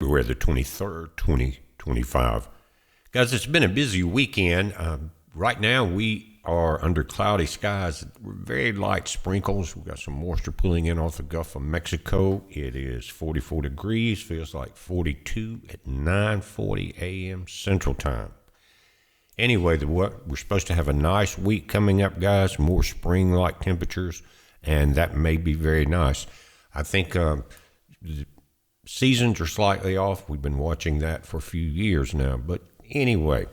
February the 23rd, 2025. Guys, it's been a busy weekend. Right now, we are under cloudy skies, very light sprinkles. We've got some moisture pulling in off the Gulf of Mexico. It is 44 degrees, feels like 42 at 9:40 a.m. Central Time. Anyway, we're supposed to have a nice week coming up, guys, more spring-like temperatures, and that may be very nice. I think the seasons are slightly off. We've been watching that for a few years now. But anyway,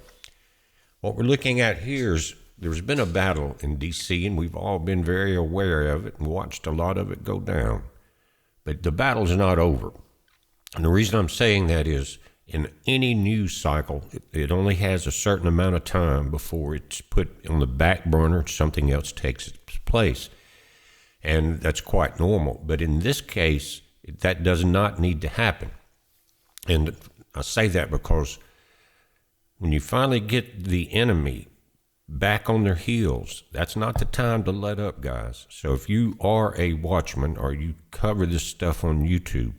what we're looking at here is there's been a battle in D.C., and we've all been very aware of it and watched a lot of it go down. But the battle's not over. And the reason I'm saying that is in any news cycle, it only has a certain amount of time before it's put on the back burner, something else takes its place. And that's quite normal. But in this case, that does not need to happen. And I say that because when you finally get the enemy back on their heels, that's not the time to let up, guys. So if you are a watchman or you cover this stuff on YouTube,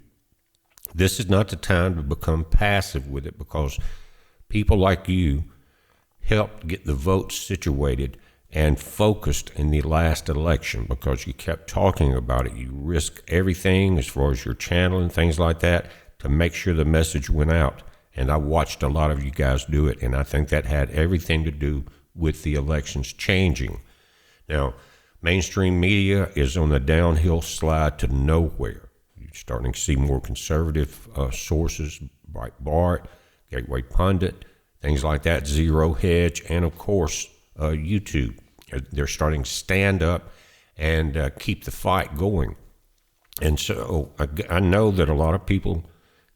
this is not the time to become passive with it, because people like you helped get the votes situated and focused in the last election, because you kept talking about it. You risked everything as far as your channel and things like that to make sure the message went out. And I watched a lot of you guys do it, and I think that had everything to do with the elections changing. Now, mainstream media is on the downhill slide to nowhere. You're starting to see more conservative sources, Breitbart, Gateway Pundit, things like that, Zero Hedge, and of course, YouTube. They're starting to stand up and keep the fight going. And so I know that a lot of people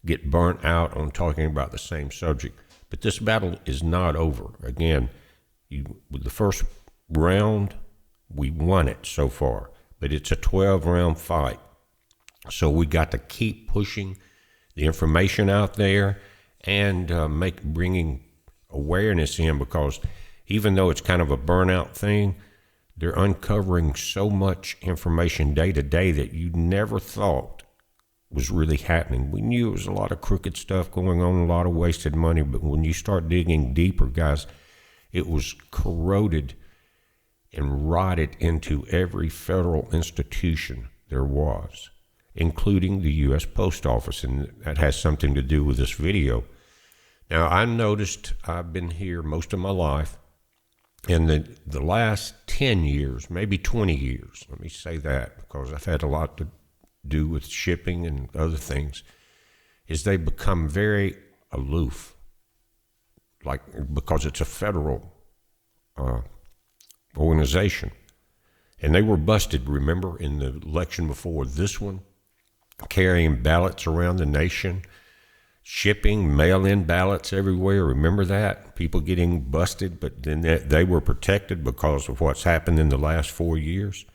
get burnt out on talking about the same subject, but this battle is not over. Again, with the first round, we won it so far, but it's a 12-round fight. So we got to keep pushing the information out there and bringing awareness in, because even though it's kind of a burnout thing, they're uncovering so much information day to day that you never thought was really happening. We knew it was a lot of crooked stuff going on, a lot of wasted money, but when you start digging deeper, guys, it was corroded and rotted into every federal institution there was, including the U.S. Post Office, and that has something to do with this video. Now, I noticed I've been here most of my life, and the last 10 years, maybe 20 years, let me say that, because I've had a lot to do with shipping and other things, is they become very aloof, because it's a federal organization. And they were busted, remember, in the election before this one, carrying ballots around the nation, shipping mail-in ballots everywhere. Remember that? People getting busted, but then they were protected because of what's happened in the last 4 years.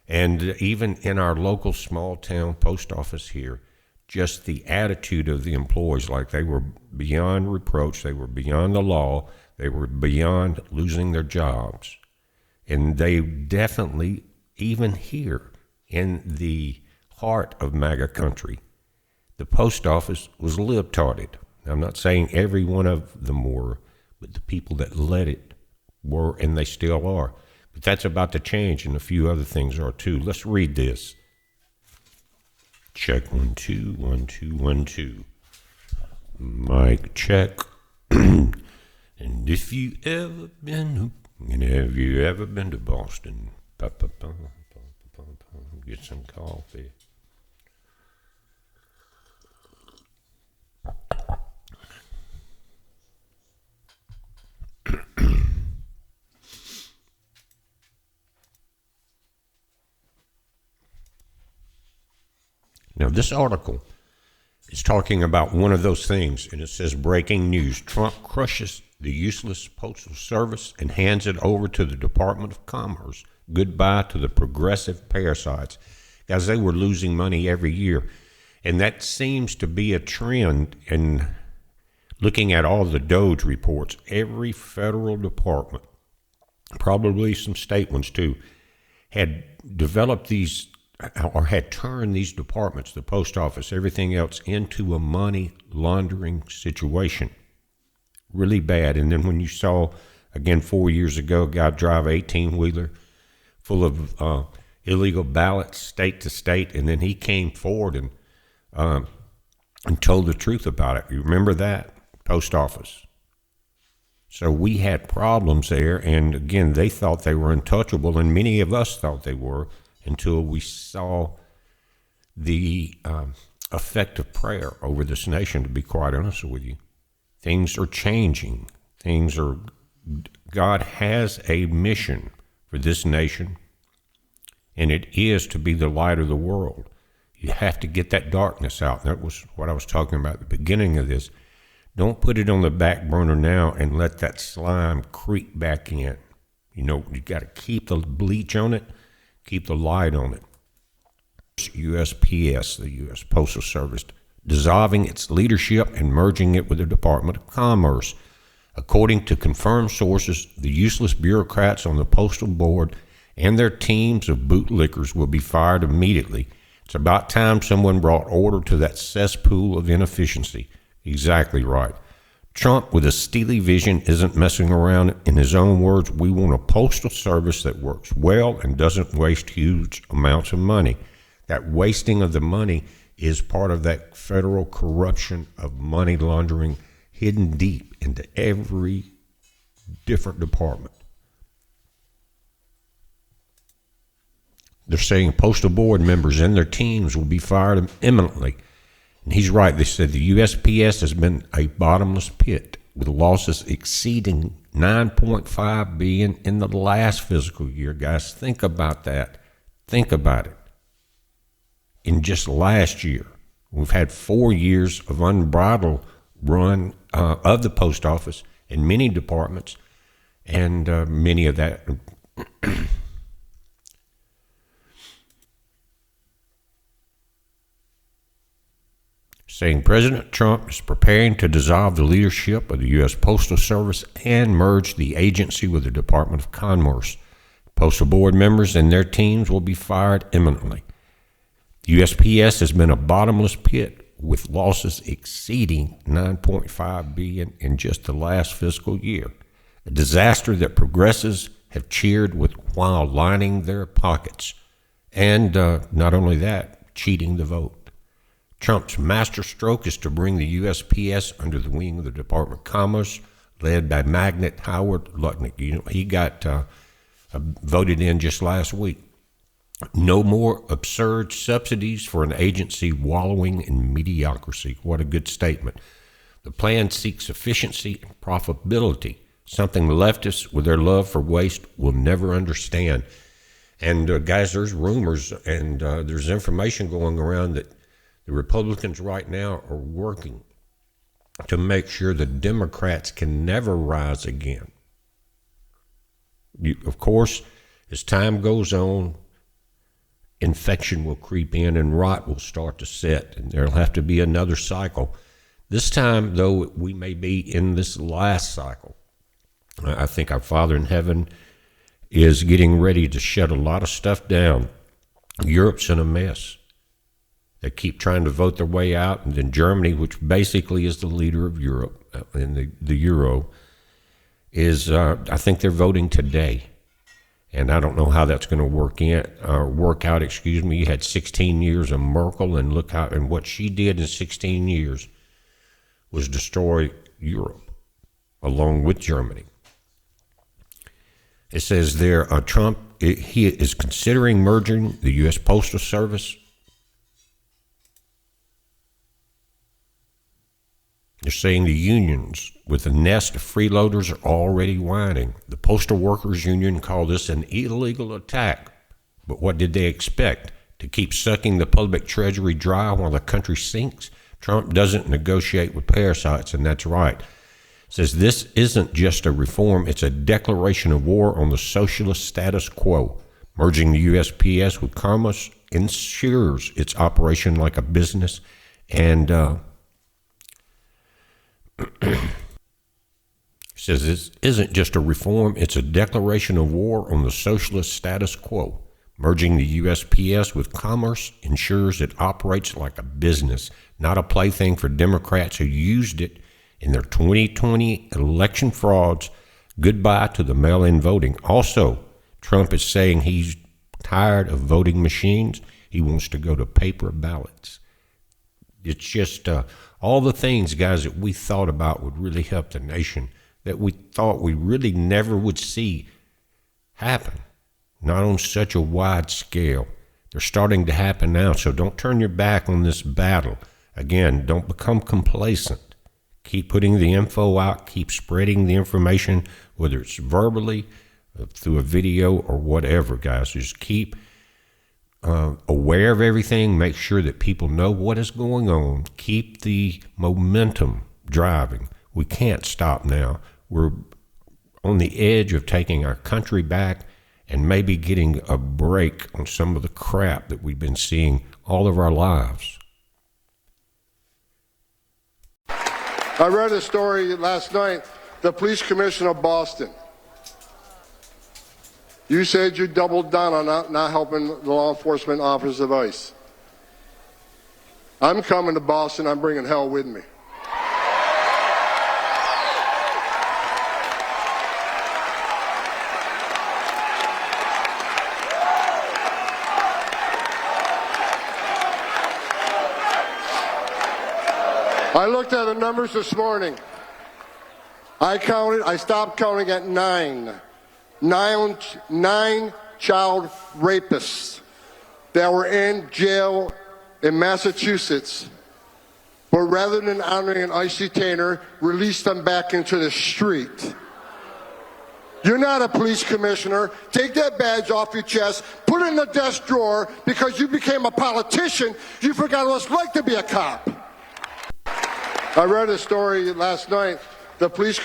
And even in our local small-town post office here, just the attitude of the employees, like they were beyond reproach, they were beyond the law, they were beyond losing their jobs. And they definitely, even here in the heart of MAGA country, the post office was libtarded. I'm not saying every one of them were, but the people that led it were, and they still are. But that's about to change, and a few other things are too. Let's read this. Check 1 2 1 2 1 2. Mic check. And if you ever been, and have you ever been to Boston? Get some coffee. Now, this article is talking about one of those things, and it says, breaking news: Trump crushes the useless Postal Service and hands it over to the Department of Commerce. Goodbye to the progressive parasites. Guys, they were losing money every year, and that seems to be a trend. And looking at all the DOGE reports, every federal department, probably some state ones too, had developed these or had turned these departments, the post office, everything else, into a money laundering situation. Really bad. And then when you saw, again, 4 years ago, a guy drive an 18-wheeler full of illegal ballots state to state, and then he came forward and told the truth about it. You remember that? Post office. So we had problems there, and again, they thought they were untouchable, and many of us thought they were, until we saw the effect of prayer over this nation, to be quite honest with you. Things are changing. God has a mission for this nation, and it is to be the light of the world. You have to get that darkness out. That was what I was talking about at the beginning of this. Don't put it on the back burner now and let that slime creep back in. You got to keep the bleach on it, keep the light on it. USPS, the U.S. Postal Service, dissolving its leadership and merging it with the Department of Commerce. According to confirmed sources, the useless bureaucrats on the Postal Board and their teams of bootlickers will be fired immediately. It's about time someone brought order to that cesspool of inefficiency. Exactly right. Trump, with a steely vision, isn't messing around. In his own words, we want a postal service that works well and doesn't waste huge amounts of money. That wasting of the money is part of that federal corruption of money laundering hidden deep into every different department. They're saying postal board members and their teams will be fired imminently. And he's right. They said the USPS has been a bottomless pit with losses exceeding $9.5 billion in the last fiscal year. Guys, think about that. Think about it. In just last year, we've had 4 years of unbridled run of the post office in many departments, and many of that saying President Trump is preparing to dissolve the leadership of the U.S. Postal Service and merge the agency with the Department of Commerce. Postal Board members and their teams will be fired imminently. The USPS has been a bottomless pit with losses exceeding $9.5 billion in just the last fiscal year. A disaster that progressives have cheered with while lining their pockets. And not only that, cheating the vote. Trump's masterstroke is to bring the USPS under the wing of the Department of Commerce, led by magnate Howard Lutnick. He got voted in just last week. No more absurd subsidies for an agency wallowing in mediocrity. What a good statement. The plan seeks efficiency and profitability, something leftists with their love for waste will never understand. And guys, there's rumors and there's information going around that the Republicans right now are working to make sure the Democrats can never rise again. Of course, as time goes on, infection will creep in and rot will start to set, and there'll have to be another cycle. This time, though, we may be in this last cycle. I think our Father in heaven is getting ready to shut a lot of stuff down. Europe's in a mess. They keep trying to vote their way out, and then Germany, which basically is the leader of Europe in the Euro, is I think they're voting today, and I don't know how that's going to work out. You had 16 years of Merkel, and look how and what she did in 16 years was destroy Europe, along with Germany. It says there, Trump he is considering merging the U.S. Postal Service. They're saying the unions with a nest of freeloaders are already whining. The Postal Workers Union called this an illegal attack. But what did they expect? To keep sucking the public treasury dry while the country sinks? Trump doesn't negotiate with parasites, and that's right. It says this isn't just a reform, it's a declaration of war on the socialist status quo. Merging the USPS with Commerce ensures its operation like a business, and says this isn't just a reform, it's a declaration of war on the socialist status quo. Merging the USPS with Commerce ensures it operates like a business, not a plaything for Democrats who used it in their 2020 election frauds. Goodbye to the mail-in voting. Also, Trump is saying he's tired of voting machines. He wants to go to paper ballots. It's just all the things, guys, that we thought about would really help the nation, that we thought we really never would see happen, not on such a wide scale. They're starting to happen now, so don't turn your back on this battle. Again, don't become complacent. Keep putting the info out, keep spreading the information, whether it's verbally, through a video, or whatever, guys. Just keep aware of everything. Make sure that people know what is going on. Keep the momentum driving. We can't stop now. We're on the edge of taking our country back and maybe getting a break on some of the crap that we've been seeing all of our lives. I read a story last night, the police commissioner of Boston. You said you doubled down on not helping the law enforcement officers of ICE. I'm coming to Boston. I'm bringing hell with me. I looked at the numbers this morning. I stopped counting at nine child rapists that were in jail in Massachusetts. But rather than honoring an ICE detainer, released them back into the street. You're not a police commissioner. Take that badge off your chest, put it in the desk drawer, because you became a politician. You forgot what it's like to be a cop. I read a story last night, the police